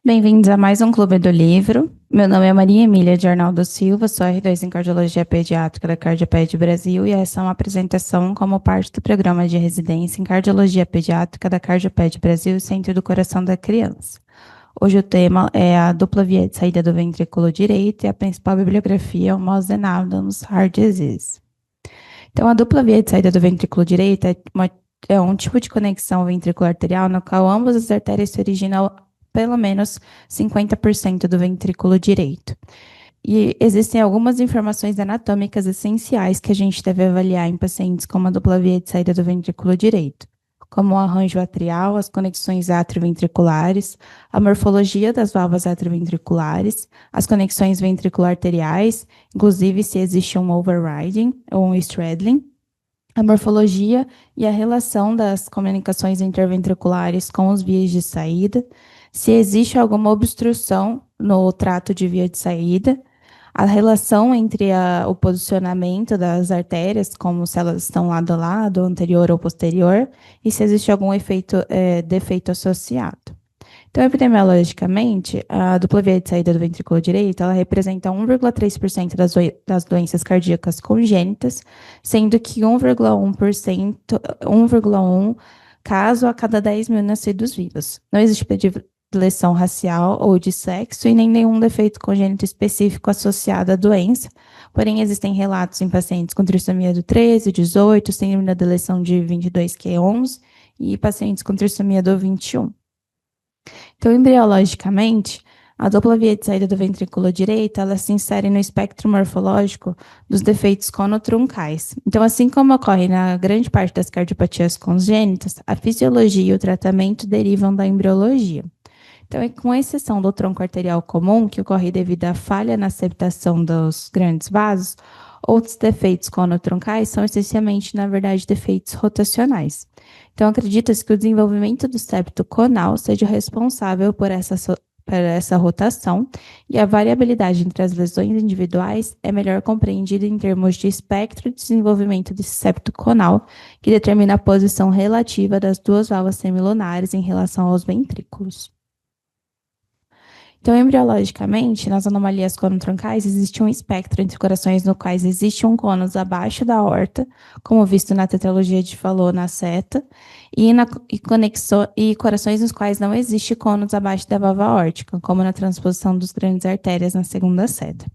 Bem-vindos a mais um Clube do Livro. Meu nome é Maria Emília de Arnaldo Silva, sou R2 em Cardiologia Pediátrica da Cardioped Brasil e essa é uma apresentação como parte do programa de residência em Cardiologia Pediátrica da Cardioped Brasil, Centro do Coração da Criança. Hoje o tema é a dupla via de saída do ventrículo direito e a principal bibliografia é o Mosen Adams Heart Disease. Então, a dupla via de saída do ventrículo direito é um tipo de conexão ventrículo arterial no qual ambas as artérias se originam pelo menos 50% do ventrículo direito. E existem algumas informações anatômicas essenciais que a gente deve avaliar em pacientes com uma dupla via de saída do ventrículo direito, como o arranjo atrial, as conexões atrioventriculares, a morfologia das válvulas atrioventriculares, as conexões ventricular-arteriais, inclusive se existe um overriding ou um straddling, a morfologia e a relação das comunicações interventriculares com os vias de saída, se existe alguma obstrução no trato de via de saída, a relação entre o posicionamento das artérias, como se elas estão lado a lado, anterior ou posterior, e se existe algum defeito associado. Então, epidemiologicamente, a dupla via de saída do ventrículo direito, ela representa 1,3% das doenças cardíacas congênitas, sendo que 1,1 caso a cada 10 mil nascidos vivos. Não existe predileção racial ou de sexo e nem nenhum defeito congênito específico associado à doença, porém existem relatos em pacientes com trissomia do 13, 18, síndrome da deleção de 22q11 e pacientes com trissomia do 21. Então, embriologicamente, a dupla via de saída do ventrículo direito, ela se insere no espectro morfológico dos defeitos conotroncais. Então, assim como ocorre na grande parte das cardiopatias congênitas, a fisiologia e o tratamento derivam da embriologia. Então, com exceção do tronco arterial comum, que ocorre devido à falha na septação dos grandes vasos, outros defeitos conotroncais são essencialmente, na verdade, defeitos rotacionais. Então, acredita-se que o desenvolvimento do septo conal seja responsável por essa rotação e a variabilidade entre as lesões individuais é melhor compreendida em termos de espectro de desenvolvimento desse septo conal, que determina a posição relativa das duas válvulas semilunares em relação aos ventrículos. Então, embriologicamente, nas anomalias conotroncais, existe um espectro entre corações no quais existe um cônus abaixo da aorta, como visto na tetralogia de Fallot na seta, e corações nos quais não existe cônus abaixo da válvula aórtica, como na transposição dos grandes artérias na segunda seta.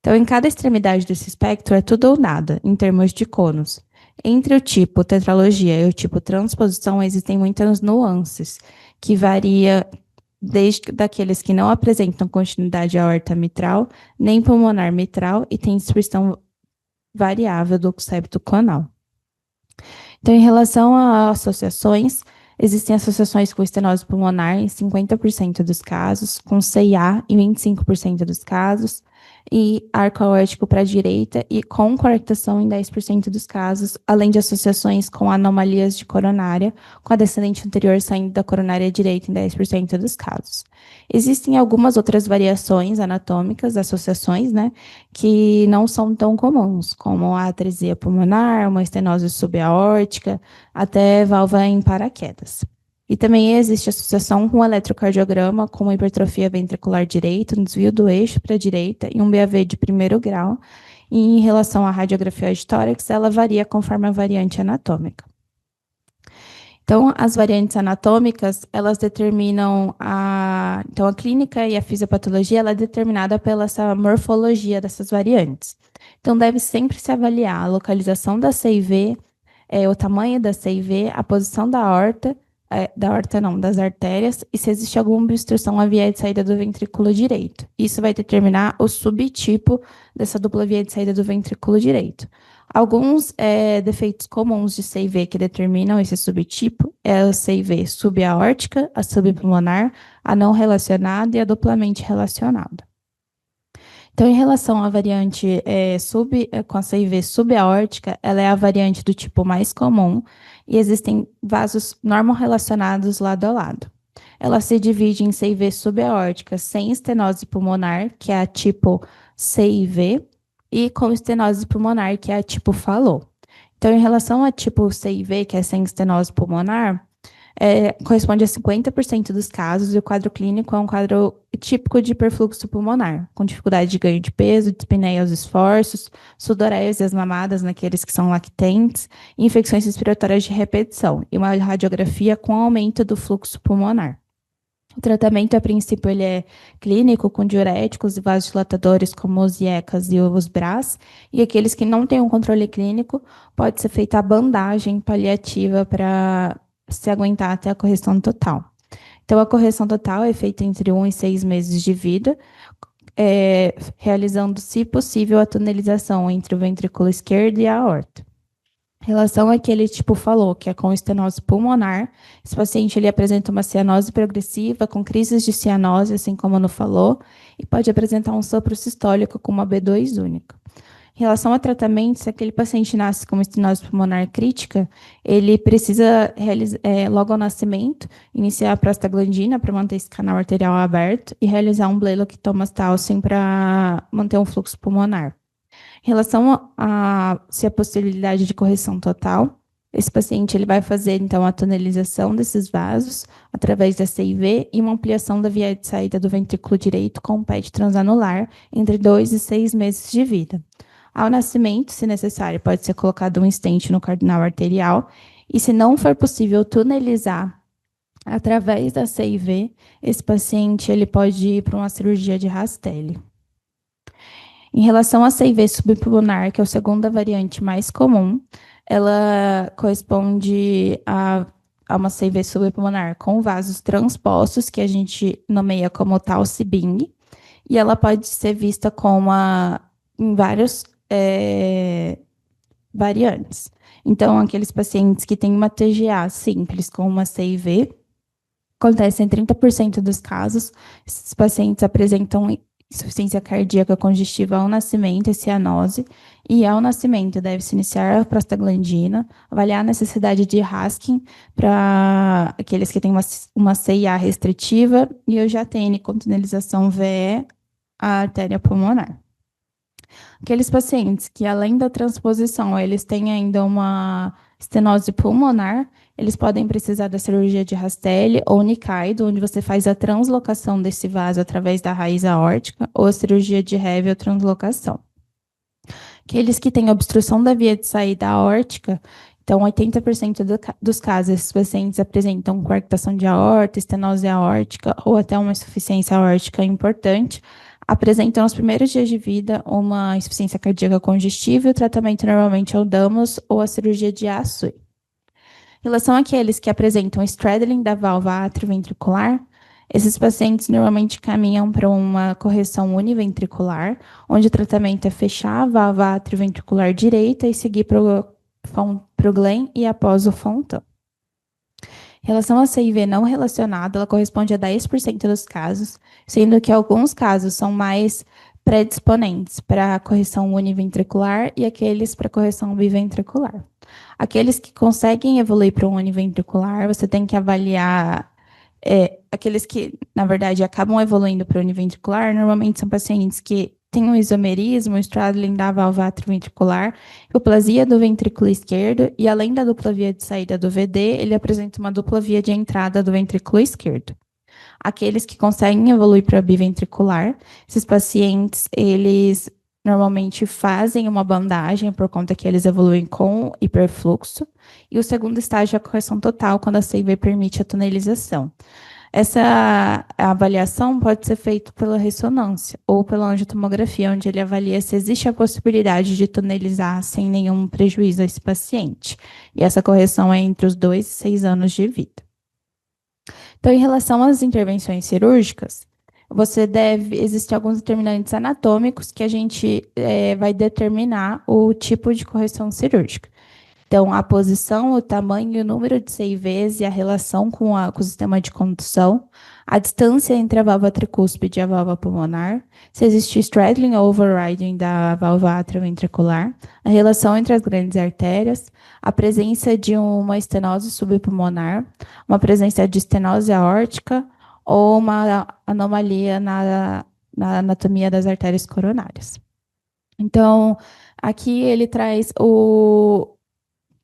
Então, em cada extremidade desse espectro é tudo ou nada, em termos de cônus. Entre o tipo tetralogia e o tipo transposição, existem muitas nuances, que varia desde daqueles que não apresentam continuidade aorta mitral, nem pulmonar mitral e têm distribuição variável do septo conal. Então, em relação a associações, existem associações com estenose pulmonar em 50% dos casos, com CIA em 25% dos casos, e arco aórtico para a direita e com coarctação em 10% dos casos, além de associações com anomalias de coronária, com a descendente anterior saindo da coronária direita em 10% dos casos. Existem algumas outras variações anatômicas, associações, né, que não são tão comuns, como a atresia pulmonar, uma estenose subaórtica, até válvula em paraquedas. E também existe associação com o eletrocardiograma, com uma hipertrofia ventricular direita, um desvio do eixo para a direita e um BAV de primeiro grau. E em relação à radiografia de tórax, ela varia conforme a variante anatômica. Então, as variantes anatômicas, elas determinam Então, a clínica e a fisiopatologia, ela é determinada pela essa morfologia dessas variantes. Então, deve sempre se avaliar a localização da CIV, o tamanho da CIV, a posição da aorta, das artérias, e se existe alguma obstrução à via de saída do ventrículo direito. Isso vai determinar o subtipo dessa dupla via de saída do ventrículo direito. Alguns defeitos comuns de CIV que determinam esse subtipo é a CIV subaórtica, a subpulmonar, a não relacionada e a duplamente relacionada. Então, em relação à variante com a CIV subaórtica, ela é a variante do tipo mais comum e existem vasos normorrelacionados lado a lado. Ela se divide em CIV subaórtica sem estenose pulmonar, que é a tipo CIV, e com estenose pulmonar, que é a tipo Fallot. Então, em relação a tipo CIV, que é sem estenose pulmonar, corresponde a 50% dos casos, e o quadro clínico é um quadro típico de hiperfluxo pulmonar, com dificuldade de ganho de peso, dispneia aos esforços, sudorese às mamadas naqueles que são lactentes, e infecções respiratórias de repetição, e uma radiografia com aumento do fluxo pulmonar. O tratamento, a princípio, ele é clínico, com diuréticos e vasodilatadores, como os IECAS e os BRAs, e aqueles que não têm um controle clínico, pode ser feita a bandagem paliativa para se aguentar até a correção total. Então, a correção total é feita entre 1 e 6 meses de vida, realizando, se possível, a tunelização entre o ventrículo esquerdo e a aorta. Em relação ao que ele falou, que é com estenose pulmonar, esse paciente ele apresenta uma cianose progressiva, com crises de cianose, assim como não falou, e pode apresentar um sopro sistólico com uma B2 única. Em relação a tratamento, se aquele paciente nasce com uma estenose pulmonar crítica, ele precisa, logo ao nascimento, iniciar a prostaglandina para manter esse canal arterial aberto e realizar um bleloquitomastálcium para manter um fluxo pulmonar. Em relação a se a possibilidade de correção total, esse paciente ele vai fazer, então, a tunelização desses vasos através da CIV e uma ampliação da via de saída do ventrículo direito com PET transanular entre 2 e 6 meses de vida. Ao nascimento, se necessário, pode ser colocado um stent no cardinal arterial e, se não for possível tunelizar através da CIV, esse paciente ele pode ir para uma cirurgia de Rastelli. Em relação à CIV subpulmonar, que é a segunda variante mais comum, ela corresponde a uma CIV subpulmonar com vasos transpostos, que a gente nomeia como Talcibing, e ela pode ser vista em várias variantes. Então, aqueles pacientes que têm uma TGA simples com uma CIV, acontece em 30% dos casos, esses pacientes apresentam insuficiência cardíaca congestiva ao nascimento e cianose, e ao nascimento deve-se iniciar a prostaglandina, avaliar a necessidade de Haskin para aqueles que têm uma CIA restritiva e o JTN com tunelização VE à artéria pulmonar. Aqueles pacientes que, além da transposição, eles têm ainda uma estenose pulmonar, eles podem precisar da cirurgia de Rastelli ou Nicaido, onde você faz a translocação desse vaso através da raiz aórtica, ou a cirurgia de Heavy ou translocação. Aqueles que têm obstrução da via de saída aórtica, então 80% dos casos, esses pacientes apresentam coarctação de aorta, estenose aórtica ou até uma insuficiência aórtica importante, apresentam nos primeiros dias de vida uma insuficiência cardíaca congestiva e o tratamento normalmente é o DAMOS ou a cirurgia de ASUI. Em relação àqueles que apresentam straddling da válvula atrioventricular, esses pacientes normalmente caminham para uma correção univentricular, onde o tratamento é fechar a válvula atrioventricular direita e seguir para o Glenn e após o Fontan. Em relação à CIV não relacionada, ela corresponde a 10% dos casos, sendo que alguns casos são mais predisponentes para a correção univentricular e aqueles para correção biventricular. Aqueles que conseguem evoluir para um univentricular, você tem que avaliar. Aqueles que, na verdade, acabam evoluindo para o univentricular, normalmente são pacientes que têm um isomerismo, um straddling da válvula atrioventricular, euplasia do ventrículo esquerdo, e além da dupla via de saída do VD, ele apresenta uma dupla via de entrada do ventrículo esquerdo. Aqueles que conseguem evoluir para biventricular, esses pacientes, eles normalmente fazem uma bandagem por conta que eles evoluem com hiperfluxo, e o segundo estágio é a correção total, quando a CIV permite a tunelização. Essa avaliação pode ser feita pela ressonância ou pela angiotomografia, onde ele avalia se existe a possibilidade de tunelizar sem nenhum prejuízo a esse paciente. E essa correção é entre os 2 e 6 anos de vida. Então, em relação às intervenções cirúrgicas, existem alguns determinantes anatômicos que a gente vai determinar o tipo de correção cirúrgica. Então, a posição, o tamanho e o número de CIVs e a relação com o sistema de condução, a distância entre a válvula tricúspide e a válvula pulmonar, se existe straddling ou overriding da válvula atrioventricular, a relação entre as grandes artérias, a presença de uma estenose subpulmonar, uma presença de estenose aórtica ou uma anomalia na anatomia das artérias coronárias. Então, aqui ele traz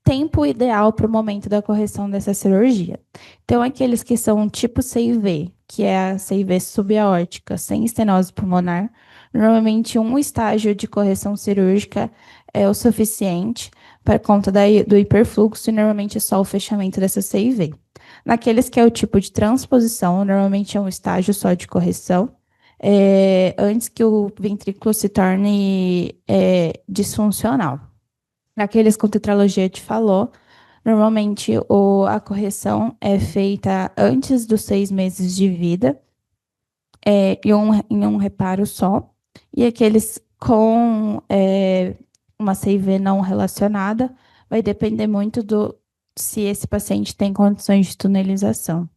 tempo ideal para o momento da correção dessa cirurgia. Então, aqueles que são tipo CIV, que é a CIV subaórtica sem estenose pulmonar, normalmente um estágio de correção cirúrgica é o suficiente para conta do hiperfluxo e normalmente é só o fechamento dessa CIV. Naqueles que é o tipo de transposição, normalmente é um estágio só de correção, antes que o ventrículo se torne disfuncional. Naqueles com tetralogia de Fallot, normalmente a correção é feita antes dos 6 meses de vida, em um reparo só. E aqueles com uma CIV não relacionada, vai depender muito se esse paciente tem condições de tunelização.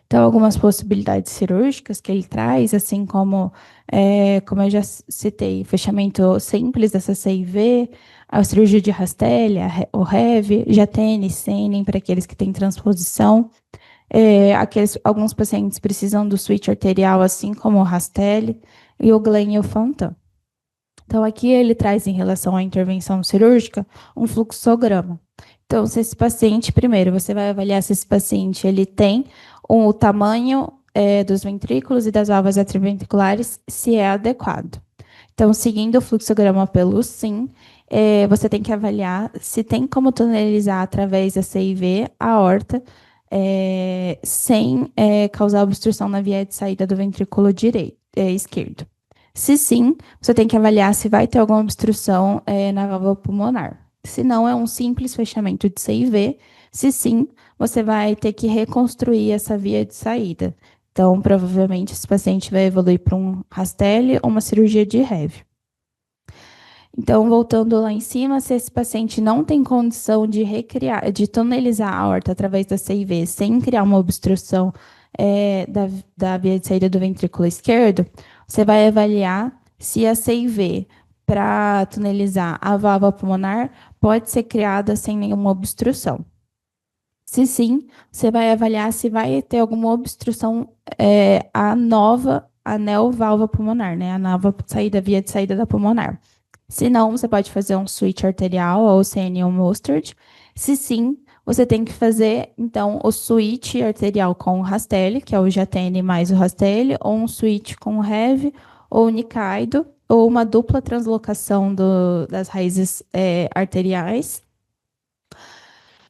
Então, algumas possibilidades cirúrgicas que ele traz, assim como eu já citei, fechamento simples dessa CIV, a cirurgia de Rastelli, o REV, Jatene, Senem, para aqueles que têm transposição. Alguns pacientes precisam do switch arterial, assim como o Rastelli, e o Glen e o Fontan. Então, aqui ele traz, em relação à intervenção cirúrgica, um fluxograma. Então, se esse paciente, primeiro, você vai avaliar se esse paciente ele tem o tamanho dos ventrículos e das válvulas atrioventriculares, se é adequado. Então, seguindo o fluxograma pelo SIM, você tem que avaliar se tem como tunelizar através da CIV a aorta, sem causar obstrução na via de saída do ventrículo esquerdo. Se sim, você tem que avaliar se vai ter alguma obstrução na válvula pulmonar. Se não, é um simples fechamento de CIV. Se sim, você vai ter que reconstruir essa via de saída. Então, provavelmente, esse paciente vai evoluir para um Rastelli ou uma cirurgia de REV. Então, voltando lá em cima, se esse paciente não tem condição de tunelizar a aorta através da CIV sem criar uma obstrução da via de saída do ventrículo esquerdo, você vai avaliar se a CIV para tunelizar a válvula pulmonar pode ser criada sem nenhuma obstrução. Se sim, você vai avaliar se vai ter alguma obstrução a nova anel válvula pulmonar, né? A nova via de saída da pulmonar. Se não, você pode fazer um switch arterial ou CNU Mustard. Se sim, você tem que fazer, então, o switch arterial com o Rastelli, que é o Jatene mais o Rastelli, ou um switch com o REV, ou o Nicaido, ou uma dupla translocação das raízes arteriais.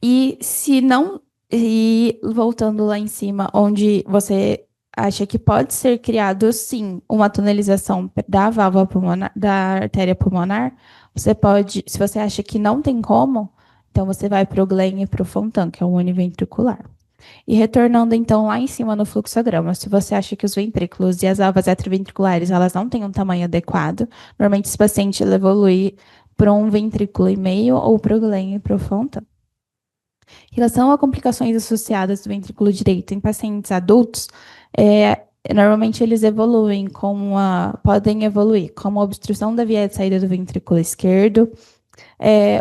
E se não, e voltando lá em cima, onde você acha que pode ser criado, sim, uma tunelização da válvula pulmonar, da artéria pulmonar, você pode, se você acha que não tem como, então você vai para o Glen e para o Fontan, que é o univentricular. E retornando, então, lá em cima no fluxograma, se você acha que os ventrículos e as válvulas atrioventriculares, elas não têm um tamanho adequado, normalmente esse paciente ele evolui para um ventrículo e meio ou para o Glen e para o Fontan. Em relação a complicações associadas do ventrículo direito em pacientes adultos, normalmente eles podem evoluir com uma obstrução da via de saída do ventrículo esquerdo,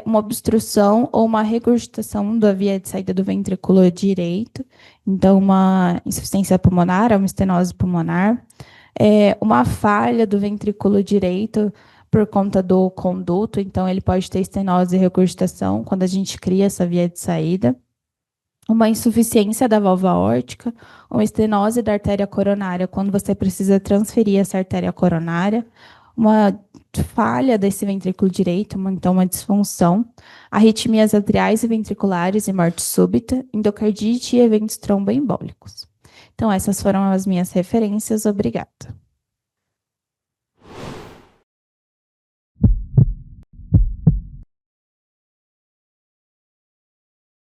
uma obstrução ou uma regurgitação da via de saída do ventrículo direito, então uma insuficiência pulmonar, uma estenose pulmonar, uma falha do ventrículo direito por conta do conduto, então ele pode ter estenose e regurgitação quando a gente cria essa via de saída, uma insuficiência da válvula aórtica, uma estenose da artéria coronária, quando você precisa transferir essa artéria coronária, uma falha desse ventrículo direito, então uma disfunção, arritmias atriais e ventriculares e morte súbita, endocardite e eventos tromboembólicos. Então, essas foram as minhas referências. Obrigada.